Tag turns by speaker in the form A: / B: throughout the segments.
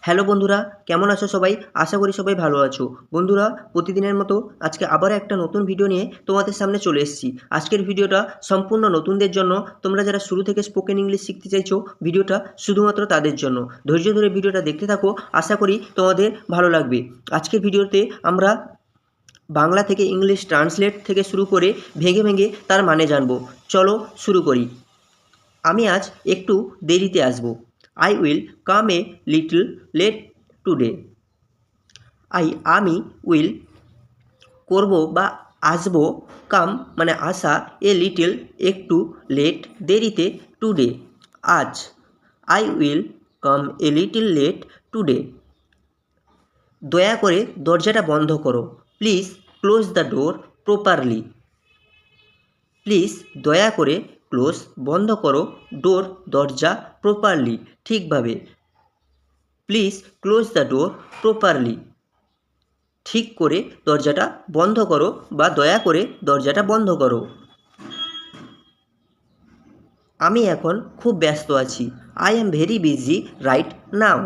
A: Hello বন্ধুরা, কেমন আছো সবাই? আশা করি সবাই ভালো আছো। বন্ধুরা, প্রতিদিনের মতো আজকে আবার একটা নতুন ভিডিও নিয়ে তোমাদের সামনে চলে এসেছি। আজকের ভিডিওটা সম্পূর্ণ নতুনদের জন্য। তোমরা যারা শুরু থেকে স্পোকেন ইংলিশ শিখতে চাইছো, ভিডিওটা শুধুমাত্র তাদের জন্য। ধৈর্য ধরে ভিডিওটা দেখতে থাকো, আশা করি তোমাদের ভালো লাগবে। আজকের ভিডিওতে আমরা বাংলা থেকে ইংলিশ ট্রান্সলেট থেকে শুরু করে ভেঙে ভেঙে তার মানে জানবো। চলো শুরু করি। আমি আজ একটু দেরিতে আসব। I will come a little late today. আমি উইল করব বা আসবো, কাম মানে আসা, এ লিটল একটু, লেট দেরিতে, টুডে আজ। I will come a little late today. দয়া করে দরজাটা বন্ধ করো। Please close the door properly. Please দয়া করে ক্লোজ বন্ধ করো, ডোর দরজা, প্রপারলি ঠিকভাবে। Please close the door properly ঠিক করে দরজাটা বন্ধ করো বা দয়া করে দরজাটা বন্ধ করো। আমি এখন খুব ব্যস্ত আছি। I am very busy right নাও।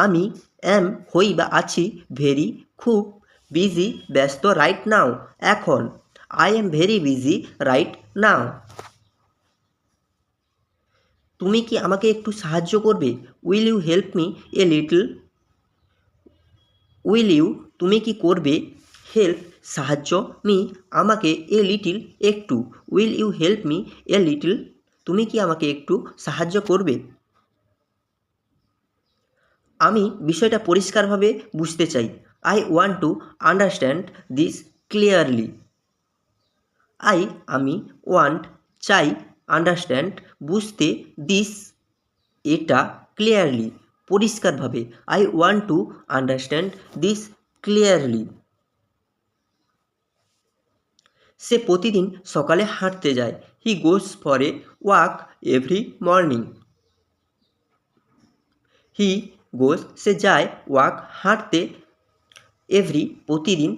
A: আমি অ্যাম হই বা আছি, ভেরি খুব, বিজি ব্যস্ত, রাইট নাও এখন। I am very busy right now. তুমি কি আমাকে একটু সাহায্য করবে? Will you help me a little. Will you তুমি কি করবে, হেল্প সাহায্য, মি আমাকে, এ লিটিল একটু। Will you help me a little তুমি কি আমাকে একটু সাহায্য করবে? আমি বিষয়টা পরিষ্কারভাবে বুঝতে চাই। I want to understand this clearly. আমি ওয়ান্ট চাই, আন্ডারস্ট্যান্ড বুঝতে, দিস এটা, ক্লিয়ারলি পরিষ্কারভাবে। I want to understand this clearly. সে প্রতিদিন সকালে হাঁটতে যায়। He goes for a walk every morning. He goes সে যায়, ওয়াক হাঁটতে, এভরি প্রতিদিন,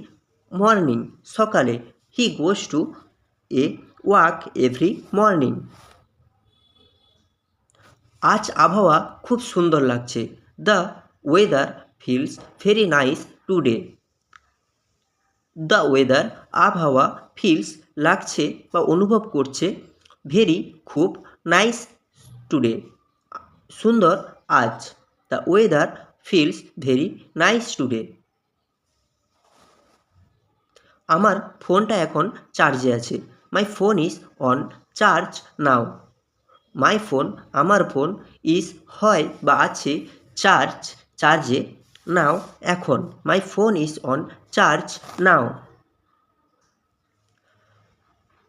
A: মর্নিং সকালে। He goes to a walk every morning. আজ আবহাওয়া খুব সুন্দর লাগছে। The weather feels very nice today. The weather আবহাওয়া, ফিলস লাগছে বা অনুভব করছে, ভেরি খুব, নাইস টুডে সুন্দর আজ। The weather feels very nice today. আমার ফোনটা এখন চার্জে আছে। My phone is on charge now. My phone আমার ফোন, ইজ হয় বা আছে, চার্জ চার্জে, নাও এখন। My phone is on charge now.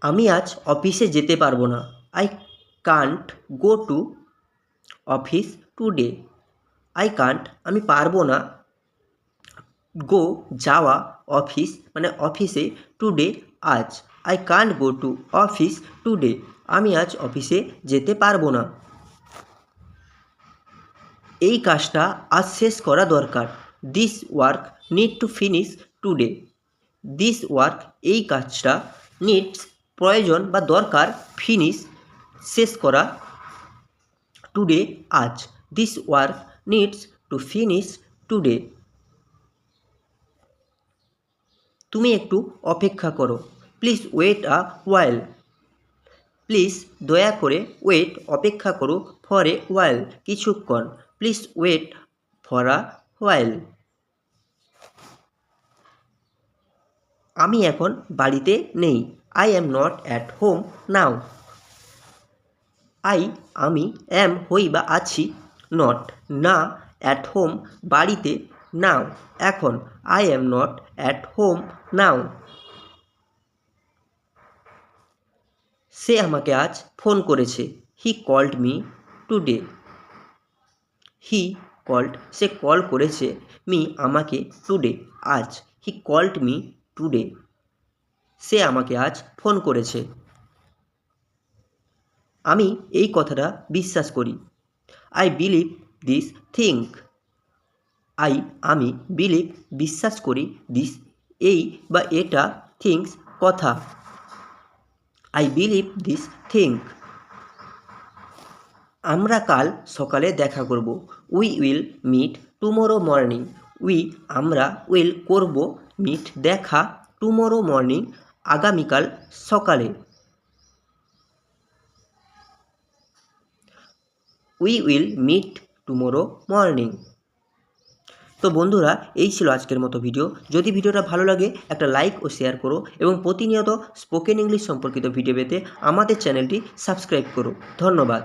A: আমি আজ অফিসে যেতে পারবো না। I can't go to office today. I can't আমি পারবো না, গো যাওয়া, অফিস মানে অফিসে, টুডে আজ। I can't go to office today আমি আজ অফিসে যেতে পারবো না। এই কাজটা আজ শেষ করা দরকার। This work need to finish today. This work এই কাজটা, নিডস প্রয়োজন বা দরকার, ফিনিশ শেষ করা, টুডে আজ। This work needs to finish today. তুমি একটু অপেক্ষা করো। Please wait a while. Please দয়া করে, ওয়েট অপেক্ষা করো, ফর এ ওয়াইল কিছুক্ষণ। Please wait for a while. আমি এখন বাড়িতে নেই। I am not at home now. আমি অ্যাম হই বা আছি, নট না, অ্যাট হোম বাড়িতে, নাও এখন। I am not at home now. সে আমাকে আজ ফোন করেছে। He called me today. He called সে কল করেছে, মি আমাকে, টুডে আজ। হি কল্ড মি টুডে সে আমাকে আজ ফোন করেছে। আমি এই কথাটা বিশ্বাস করি। I believe this think. আমি বিলিভ বিশ্বাস করি, দিস এই বা এটা, থিংস কথা। আই বিলিভ দিস থিঙ্ক আমরা কাল সকালে দেখা করব। We will meet tomorrow morning. আমরা উইল করব মিট দেখা টুমোরো মর্নিং আগামীকাল সকালে। We will meet tomorrow morning. তো বন্ধুরা, এই ছিল আজকের মতো ভিডিও। যদি ভিডিওটা ভালো লাগে একটা লাইক ও শেয়ার করো এবং প্রতিনিয়ত স্পোকেন ইংলিশ সম্পর্কিত ভিডিও পেতে আমাদের চ্যানেলটি সাবস্ক্রাইব করো। ধন্যবাদ।